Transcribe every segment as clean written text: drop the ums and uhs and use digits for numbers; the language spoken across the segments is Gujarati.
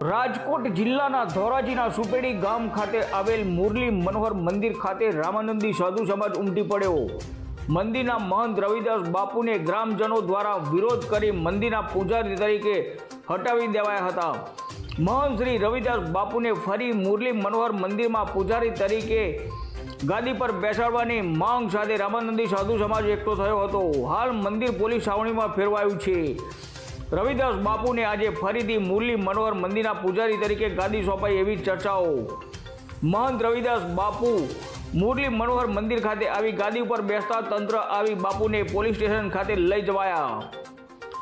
રાજકોટ જિલ્લાના ધોરાજીના સુપેડી ગામ ખાતે આવેલ મુરલી મનોહર મંદિર ખાતે રામાનંદી સાધુ સમાજ ઉમટી પડ્યો। મંદિરના મહંત રવિદાસ બાપુને ગ્રામજનો દ્વારા વિરોધ કરી મંદિરના પૂજારી તરીકે હટાવી દેવાયા હતા। મહંત શ્રી રવિદાસ બાપુને ફરી મુરલી મનોહર મંદિરમાં પૂજારી તરીકે ગાદી પર બેસાડવાની માંગ સાથે રામાનંદી સાધુ સમાજ એકઠો થયો હતો। હાલ મંદિર પોલીસ છાવણીમાં ફેરવાયું છે। રવિદાસ બાપુને આજે ફરીથી મુરલી મનોહર મંદિરના પૂજારી તરીકે ગાદી સોંપાઈ એવી ચર્ચાઓ। મહંત રવિદાસ બાપુ મુરલી મનોહર મંદિર ખાતે આવી ગાદી ઉપર બેસતા તંત્ર આવી બાપુને પોલીસ સ્ટેશન ખાતે લઈ જવાયા।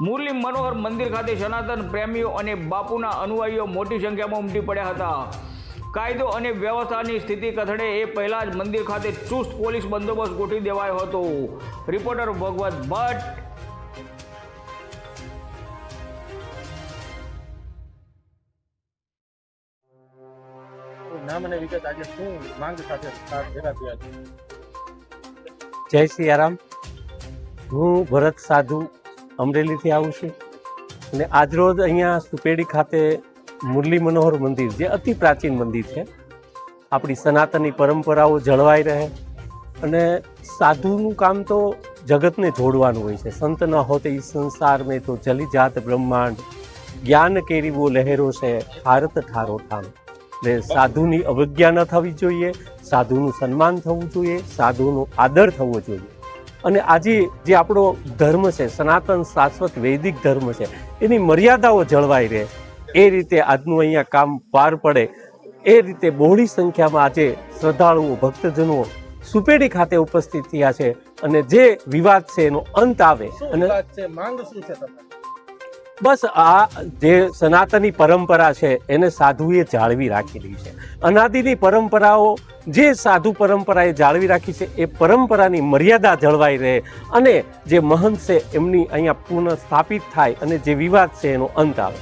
મુરલી મનોહર મંદિર ખાતે સનાતન પ્રેમીઓ અને બાપુના અનુયાયીઓ મોટી સંખ્યામાં ઉમટી પડ્યા હતા। કાયદો અને વ્યવસ્થાની સ્થિતિ કથળે એ પહેલા જ મંદિર ખાતે ચુસ્ત પોલીસ બંદોબસ્ત ગોઠવી દેવાયો હતો। રિપોર્ટર ભગવત ભટ્ટ। જય સિયારામ। હું ભરત સાધુ અમરેલીથી આવું છું અને આજરોજ અહીંયા સુપેડી ખાતે મુરલી મનોહર મંદિર જે અતિ પ્રાચીન મંદિર છે, આપણી સનાતનની પરંપરાઓ જળવાઈ રહે અને સાધુનું કામ તો જગતને જોડવાનું હોય છે। સંત ન હોતે ઇસ સંસાર મેં તો ચલી જાત બ્રહ્માંડ, જ્ઞાન કેરી વો લહેરો છે ભારત ઠારો ઠામ। એટલે સાધુની અવજ્ઞા ન થવી જોઈએ, સાધુનું સન્માન થવું જોઈએ, સાધુનો આદર થવો જોઈએ। અને આજે જે આપણો ધર્મ છે, સનાતન શાશ્વત વૈદિક ધર્મ છે, એની મર્યાદાઓ જળવાઈ રહે એ રીતે આજનું અહીંયા કામ પાર પડે એ રીતે બહોળી સંખ્યામાં આજે શ્રદ્ધાળુઓ ભક્તજનો સુપેડી ખાતે ઉપસ્થિત થયા છે અને જે વિવાદ છે એનો અંત આવે અને બસ આ જે સનાતની પરંપરા છે એને સાધુએ જાળવી રાખેલી છે। અનાદિની પરંપરાઓ જે સાધુ પરંપરાએ જાળવી રાખી છે એ પરંપરાની મર્યાદા જળવાઈ રહે અને જે મહંત છે એમની અહીંયા પુનઃ સ્થાપિત થાય અને જે વિવાદ છે એનો અંત આવે।